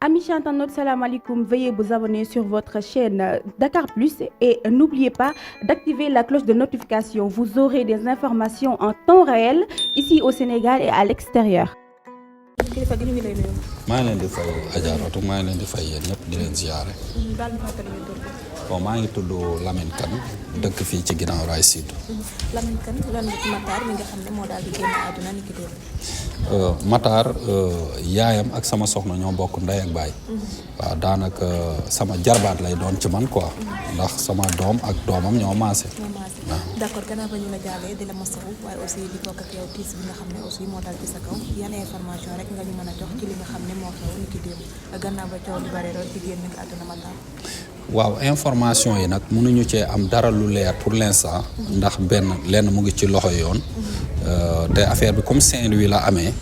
Amis internautes, salam alaikum. Veuillez vous abonner sur votre chaîne Dakar Plus et n'oubliez pas d'activer la cloche de notification. Vous aurez des informations en temps réel ici au Sénégal et à l'extérieur. kilifa gi ñu ngi lay nuyu. maa ngi leen di fay Adjaratou maa ngi leen di fay yéen ñëpp di leen ziare. baal ma fàttali ñu tur bi. bon maa ngi tudd Lamine Kane dëkk fii ci ginnaaw Rail Sud. Lamine Kane lan la ci Matar mi nga xam ne moo daal di génn àdduna ni ki démb. Matar yaayam ak sama soxna ñoo bokk ndey ak baay. waaw daanaka sama jarbaat lay doon ci man quoi. ndax sama doom ak doomam ñoo maase. waaw d'accord gannaaw ba ñu la jàllee di la masawu waaye aussi di bokk ak yow tiis bi nga xam ne aussi moo daal ci sa kaw yan information rek nga ñu mën a jox ci li nga xam ne moo xew ni ki démb gannaaw ba coow li bare lool ci génn nga àdduna Matar. waaw information yi nag mënuñu cee am dara lu leer pour l'instant. ndax lenn mu ngi ci loxo yoon. te affaire bi comme Saint-Louis la amee.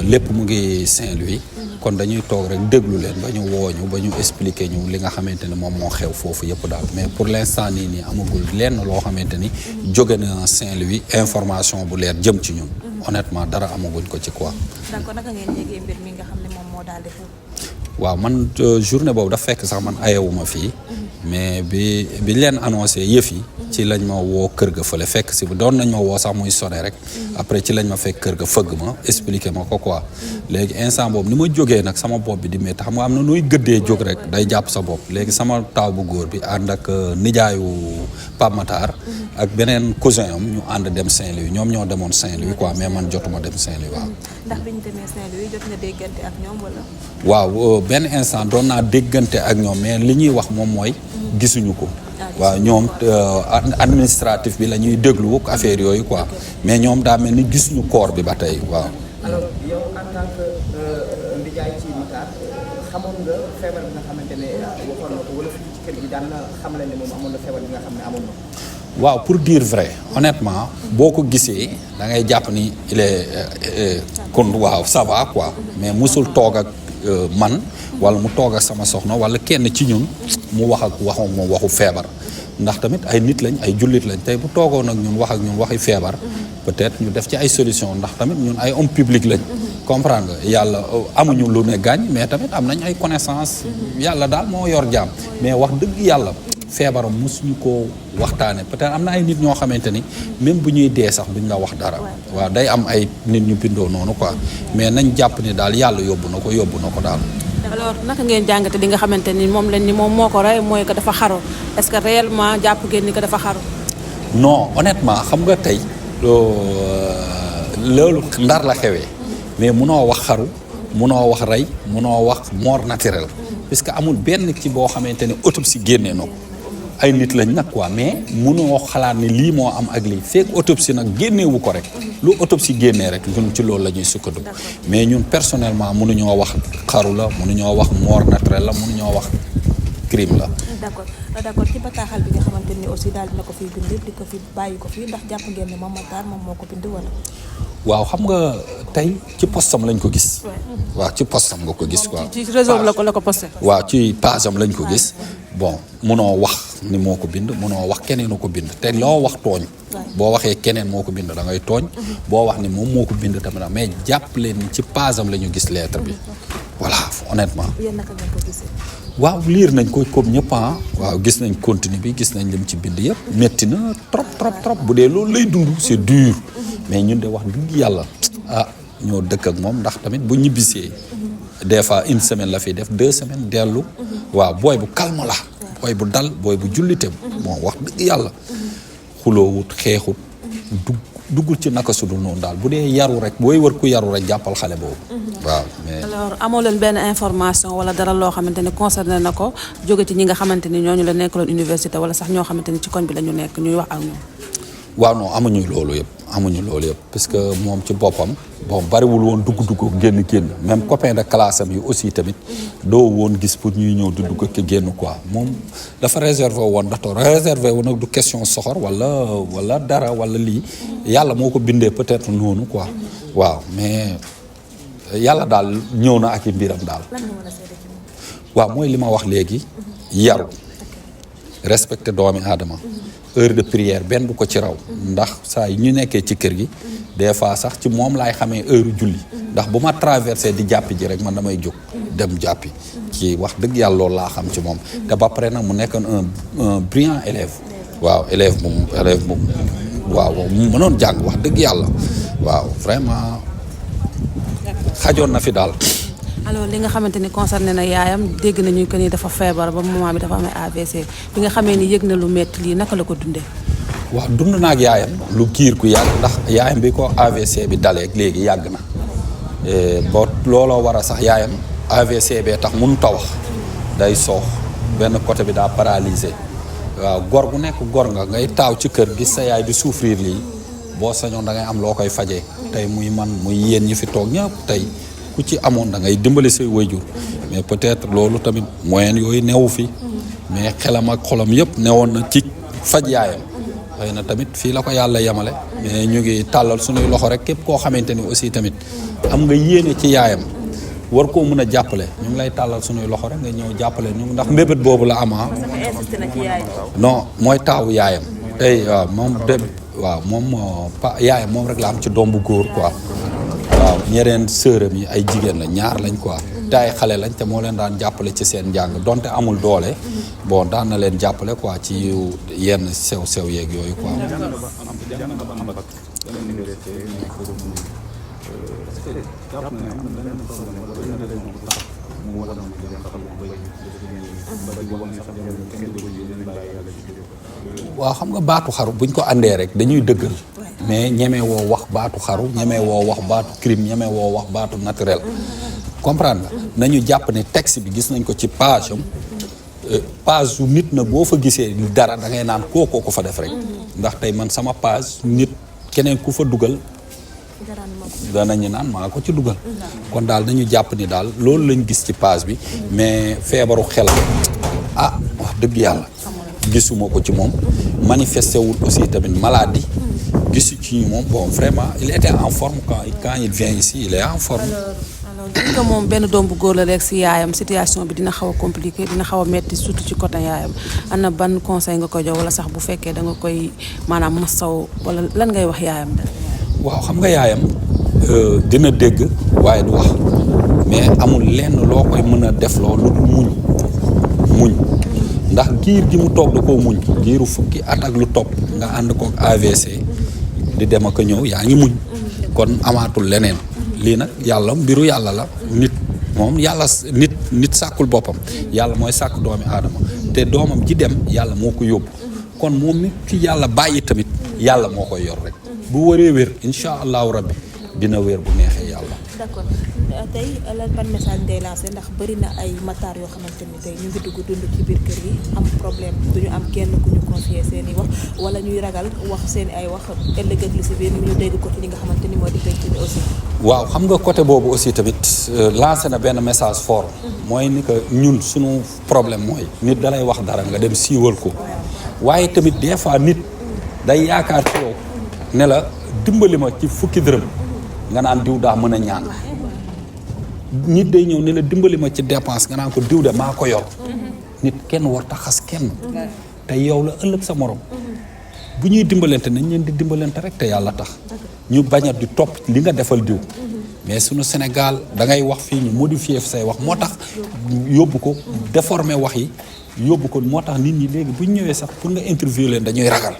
lépp mu ngi Saint-Louis. kon dañuy toog rek déglu leen ba ñu wooñu ba ñu expliquer ñu li nga xamante ni moom moo xew foofu yëpp daal mais pour l'instant nii amagul lenn loo xamante ni jóge na Saint-Louis information bu leer jëm ci ñun. honnêtement dara amaguñ ko ci quoi. d'accord naka ngeen yéegee mbir mi nga xam ne moom moo daal di xew. waaw man journée boobu dafa fekk sax man ayewuma fii. mais bi leen annoncé yëf yi. ci lañ ma woo kër ga fële fekk si doon nañ ma woo sax muy sonné rek. après ci lañ ma fekk kër ga fëgg ma expliqué ma ko quoi. léegi instant boobu ni ma jógee nag sama bopp bi di métti xam nga am na nooy gëddee jóg rek day jàpp sa bopp léegi sama taaw bu góor bi ànd ak nijaayu Pape Matar. ak beneen cousin am ñu ànd dem Saint-Louis ñoom ñoo demoon Saint-Louis quoi mais man jotuma dem Saint-Louis waaw. ndax bi ñu demee Saint-Louis jot nga déggante ak ñoom wala. waaw benn instant doon naa déggante ak ñoom mais li ñuy wax moom mooy. gisuñu ko. waaw ñoom administratif bi la ñuy déglu affaire yooyu quoi mais ñoom daa mel ni gisuñu corps bi ba tey waaw. alors yow en tant que ndijaay ci Matar xamoon nga feebar bi nga xamante ne waxoon na ko wala fii ci kër gi daan na xamale ne moom amoon na feebar bi nga xam ne amoon na. waaw pour dire vrai honnêtement boo ko gisee da ngay jàpp ni il est kon waaw ça va quoi mais musul toog ak man wala mu toog ak sama soxna wala kenn ci ñun mu wax ak waxu feebar ndax tamit ay nit lañ ay jullit lañ tey bu toogoon ak ñun wax ak ñun waxi feebar peut-être ñu def ci ay solution ndax tamit ñun ay homme public lañ comprendre nga yàlla amuñu lu ne gaañ mais tamit am nañ ay connaissance yàlla daal moo yor jaam mais wax dëgg yàlla feebaram mosuñu koo waxtaane peut-être am na ay nit ñoo xamante ni même bu ñuy dee sax duñ la wax dara waaw day am ay nit ñu bindoo noonu quoi mais nañ jàpp ni daal yàlla yóbbu na ko daal. alors naka ngeen jàngate li nga xamante ni moom lañ ni moom moo ko rey mooy que dafa xaru est-ce que réellement jàpp ngeen ni que dafa xaru. non honnêtement xam nga tey loolu ndar la xewee mais munoo wax xaru munoo wax rey munoo wax mort naturelle puisque amul benn ci boo xamante ne autopsie génnee na ko ay nit lañ nag quoi mais munoo xalaat ni lii moo am ak lii fekk autopsie nag génneewu ko rek lu autopsie génnee rek ñun ci loolu la ñuy sukkandiku mais ñun personnellement mënuñoo wax xaru la mënuñoo wax mort naturelle la mënuñoo wax crime la. d'accord ci bataaxal bi nga xamante ni aussi daal dina ko fi bind di ko fi bàyyi ko fi ndax jàpp ngeen ne moom Matar moom moo ko bind wala. waaw xam nga tey ci postam lañ ko gis. waaw ci postam nga ko gis quoi. ci réseau la ko posté. waaw ci page am lañ ko gis. bon munoo wax ni moo ko bind munoo wax keneen ko bind te loo wax tooñ. boo waxee keneen moo ko bind da ngay tooñ. boo wax ni moom moo ko bind tamit mais jàpp leen ni ci page am la ñu gis lettre bi. voilà honnêtement. yéen naka ngeen ko gisee. waaw liir nañ ko comme ñëpp waaw gis nañ contenu bi gis nañ lim ci bind yëpp métti na trop bu dee loolu lay dund c'est dur mais ñun de wax dëgg yàlla ñoo dëkk ak moom ndax tamit bu ñibbisee des fois une semaine la fi def 2 semaines dellu waaw booy bu calme la booy bu dal booy bu jullite bon wax dëgg yàlla xuloowut xeexut duggul ci naka sudul noonu daal bu dee yaru rek booy wër ku yaru rek jàppal xale boobu waaw mais alors amoo leen benn information wala dara loo xamante ne concerné na ko jóge ci ñi nga xamante ni ñooñu la nekkaloon université wala sax ñoo xamante ni ci koñ bi la ñu nekk ñuy wax ak ñoom. waaw non amuñu loolu yëpp parce que moom ci boppam bon bariwul woon dugg génn même copain de classe am yi aussi tamit doo woon gis pour ñuy ñëw di dugg ak génn quoi moom dafa réservé woon ndax réservé wu nag du question soxor wala dara wala lii yàlla moo ko bindee peut-être noonu quoi waaw mais yàlla daal ñëw na ak i mbiram daal. waaw mooy li ma wax léegi yaru respecté doomi aadama heure de prière benn du ko ci raw ndax saa yi ñu nekkee ci kër gi des fois sax ci moom laay xamee heure julli ndax bu ma traversé di jàpp ji rek man damay jóg dem jàppi ci wax dëgg yàlla loolu laa xam ci moom te ba pare nag mu nekk un brillant élève waaw élève bu waaw mu mënoon jàng wax dëgg yàlla waaw vraiment xajoon na fi daal. alors li nga xamante ni concerné na yaayam dégg nañu que ni dafa feebar ba moment bi dafa amee AVC bi nga xamee ni yëg na lu metti lii naka la ko dundee. waaw dund naa ak yaayam lu giir ku yàgg ndax yaayam bi ko AVC bi dalee léegi yàgg na ba looloo war a sax yaayam AVC bee tax mënut a wax day soox benn côté bi daa paralysé waaw gor gu nekk gor nga ngay taaw ci kër gis sa yaay di souffrir lii boo sañoon da ngay am loo koy fajee tey muy man muy yéen ñi fi toog ñëpp tey ku ci amoon da ngay dimbali say waajur mais peut-être loolu tamit moyen yooyu newu fi mais xelam ak xolam yëpp newoon na ci faj yaayam xëy na tamit fii la ko yàlla yemale mais ñu ngi tàllal suñuy loxo rek képp koo xamante ni aussi tamit am nga yéene ci yaayam war koo mën a jàppale ñu ngi lay tàllal suñuy loxo rek nga ñëw jàppale ñu ndax mbébét boobu la ama non mooy taawu yaayam tey waaw moom de waaw moom yaayam moom rek la am ci doom bu góor quoi waaw ñeneen sëram yi ay jigéen la ñaar lañ quoi te ay xale lañ te moo leen daan jàppale ci seen njàng donte amul doole bon daan na leen jàppale quoi ci yenn sew yeeg yooyu quoi. waaw xam nga baatu xaru buñ ko àndee rek dañuy dëggal mais ñeme woo wax baatu xaru ñeme woo wax baatu crime ñeme woo wax baatu naturel comprendre nga nañu jàpp ne texte bi gis nañ ko ci page am page su nit na boo fa gisee dara da ngay naan kookoo ko fa def rek ndax tey man sama page nit keneen ku fa dugal danañu naan maa ko ci dugal kon daal nañu jàpp ni daal loolu lañ gis ci page bi mais feebaru xel wax dëgg yàlla gisuma ko ci moom manifesté wul aussi tamit maladie gisu ci moom bon vraiment il était en forme quand il vient ici il est en forme. alors gis nga moom benn doom bu góor la rek si yaayam situation bi dina xaw a compliqué dina xaw a metti surtout ci côté yaayam ana ban conseil nga ko jox wala sax bu fekkee da nga koy maanaam masaw wala lan ngay wax yaayam da waaw xam nga yaayam dina dégg waaye du wax mais amul lenn loo koy mën a def loo lu muñ ndax giir gi mu toog da koo muñ giiru fukki at ak lu topp nga ànd ko AVC di dem ak a ñëw yaa ngi muñ kon amaatul leneen lii nag yàlla mbiru yàlla la nit moom yàlla nit sàkkul boppam yàlla mooy sàkk doomi aadama te doomam ji dem yàlla moo ko yóbbu kon moom mi ki yàlla bàyyi tamit yàlla moo koy yor rek bu waree wér incha allahu rabbi dina wér bu neexee yàlla. d'accord tey lan ban message ngay lancé ndax bëri na ay mataar yoo xamante ni tey ñu ngi dugg dund ci biir kër gi am problème duñu am kenn ku ñu confier seen i wax wala ñuy ragal wax seen i ay wax ëllëg ak li si biir ñu dégg ko ci li nga xamante ni moo di penc bi aussi. waaw xam nga côté boobu aussi tamit lancé na benn message fort mooy ni que ñun suñu problème mooy nit dalay wax dara nga dem siiwal ko waaye tamit des fois nit day yaakaar ci yow ne la dimbali ma ci fukki dërëm nga naan diw daa mën a ñaan nit day ñëw ne la dimbali ma ci dépense nga naan ko diw de maa ko yor nit kenn war ta xas kenn te yow la ëllëg sa morom bu ñuy dimbalante nañ leen di dimbalante rek te yàlla tax ñu bañ a di topp li nga defal diw mais suñu Sénégal da ngay wax fii ñu modifier say wax moo tax yóbbu ko déformer wax yi yóbbu ko moo tax nit ñi léegi bu ñu ñëwee sax pour nga interview leen dañuy ragal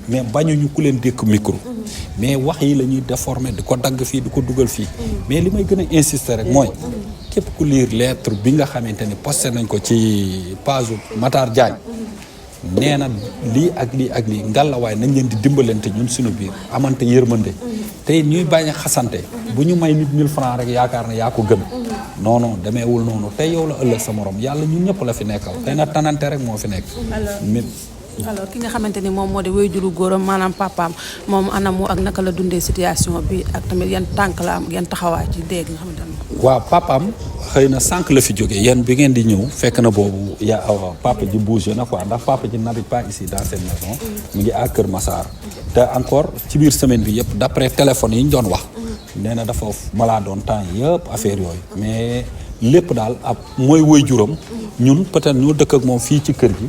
mais bañuñu ku leen dékk micro mais wax yi la ñuy déformer di ko dagg fii di ko dugal fii mais li may gën a insister rek mooy képp ku lire lettre bi nga xamante ni posté nañ ko ci page Matar Diagne nee na lii ak lii ak lii ngallaawaay nañ leen di dimbalante ñun suñu biir amante yërmande tey ñuy bañ a xasante bu ñu may nit 1000 francs rek yaakaar na yaa ko gën non non demeewul noonu tey yow la ëllëg sa morom yàlla ñun ñëpp la fi nekkal xëy na tanante rek moo fi nekk. alors ki nga xamante ni moom moo di waajuru góoram maanaam papaam moom anamu ak naka la dundee situation bi ak tamit yan tànk la am yan taxawaay ci dégg nga xamante ne. waaw papaam xëy na sànq la fi jógee yéen bi ngeen di ñëw fekk na boobu papa ji bougé na quoi ndax papa ji n'habite pas ici dans cette maison. mu ngi à Kër Massar. te encore ci biir semaine bi yëpp d'après téléphone yi ñu doon wax. nee na dafa malaa doon temps yëpp affaire yooyu mais lépp daal ab mooy waajuram ñun peut-être ñoo dëkk ak moom fii ci kër gi.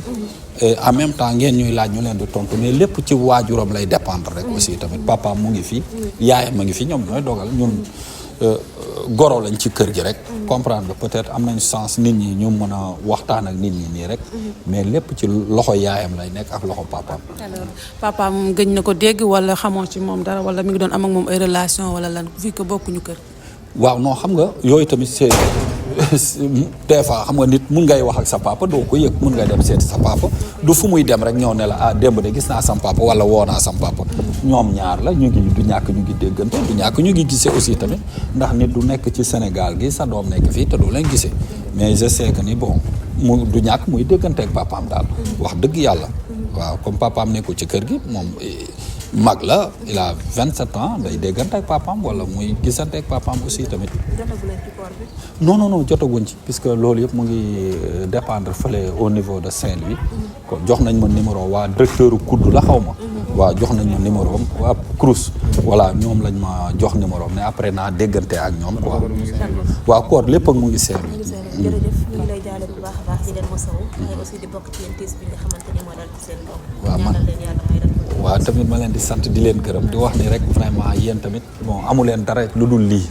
en même temps ngeen ñuy laaj ñu leen di tontu mais lépp ci waajuram lay dépendre rek aussi tamit papa mu ngi fi yaayam a ngi fi ñoom ñooy dogal ñun goro lañ ci kër gi rek comprendre nga peut-être am nañu chance nit ñi ñu mën a waxtaan ak nit ñi nii rek mais lépp ci loxo yaayam lay nekk ak loxo papaam. alors papaam gëj na ko dégg wala xamoo ci moom dara wala mi ngi doon am ak moom ay relation wala lan vu que bokkuñu kër. waaw non xam nga yooyu tamit c'est des fois xam nga nit mun ngay wax ak sa papa doo ko yëg mun ngay dem seeti sa papa du fu muy dem rek ñëw ne la ah démb de gis naa sam papa wala woo naa sam papa ñoom ñaar la ñu ngi du ñàkk ñu ngi déggante du ñàkk ñu ngi gisee aussi tamit ndax nit du nekk ci Sénégal gi sa doom nekk fii te doo leen gisee mais je sais que ni bon mu du ñàkk muy déggante ak papaam daal wax dëgg yàlla waaw comme papaam nekkul ci kër gi moom mag la il a 27 ans day déggante ak papaam wala muy gisante ak papaam aussi tamit. non jotaguñ ci puisque loolu yëpp mu ngi dépendre fële au niveau de Saint-Louis. kon jox nañ ma numéro waa directeur kudd la xaw ma. waaw jox nañ ma numéro am waa Crous. voilà ñoom lañ ma jox numéro am mais après naa déggante ak ñoom quoi. waaw koor lépp ak mu ngi seer. jërëjëf ñu ngi lay jaale bu baax a baax di leen mosawu waaye aussi di bokk ci yéen tiis bi nga xamante ni moo dal ci seen doom. waaw man ñaanal leen yàlla may rek. waaw tamit ma leen di sant di leen gërëm di wax ni rek vraiment yéen tamit bon amu leen dara lu dul lii.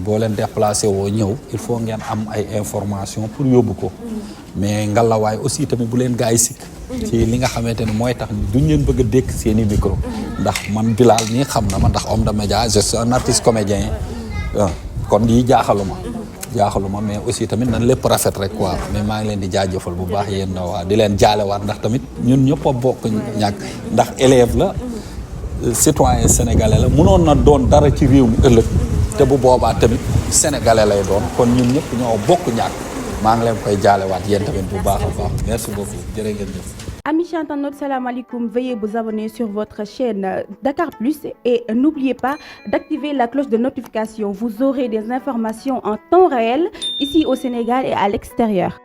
boo leen déplacé woo ñëw il faut ngeen am ay information pour yóbbu ko. mais ngalawaay aussi tamit bu leen gaa yi sikk. ci li nga xamante ni mooy tax ni duñ leen bëgg a dékk seeni micro. ndax man Bilal nii xam na ma ndax homme de média je suis un artiste comédien kon lii jaaxaluma mais aussi tamit nan lépp rafet rek quoi mais maa ngi leen di jaajëfal bu baax yéen na waa di leen jaalewaat ndax tamit ñun ñëpp a bokk ñàkk ndax élève la citoyen sénégalais la mënoon na doon dara ci réew mi ëllëg te bu boobaa tamit sénégalais lay doon kon ñun ñëpp ñoo bokk ñàkk maa ngi leen koy jaalewaat yéen tamit bu baax a baax merci beaucoup jërë ngeen jëf. Amis internautes, salam alaikum. Veuillez vous abonner sur votre chaîne Dakar Plus et n'oubliez pas d'activer la cloche de notification. Vous aurez des informations en temps réel ici au Sénégal et à l'extérieur.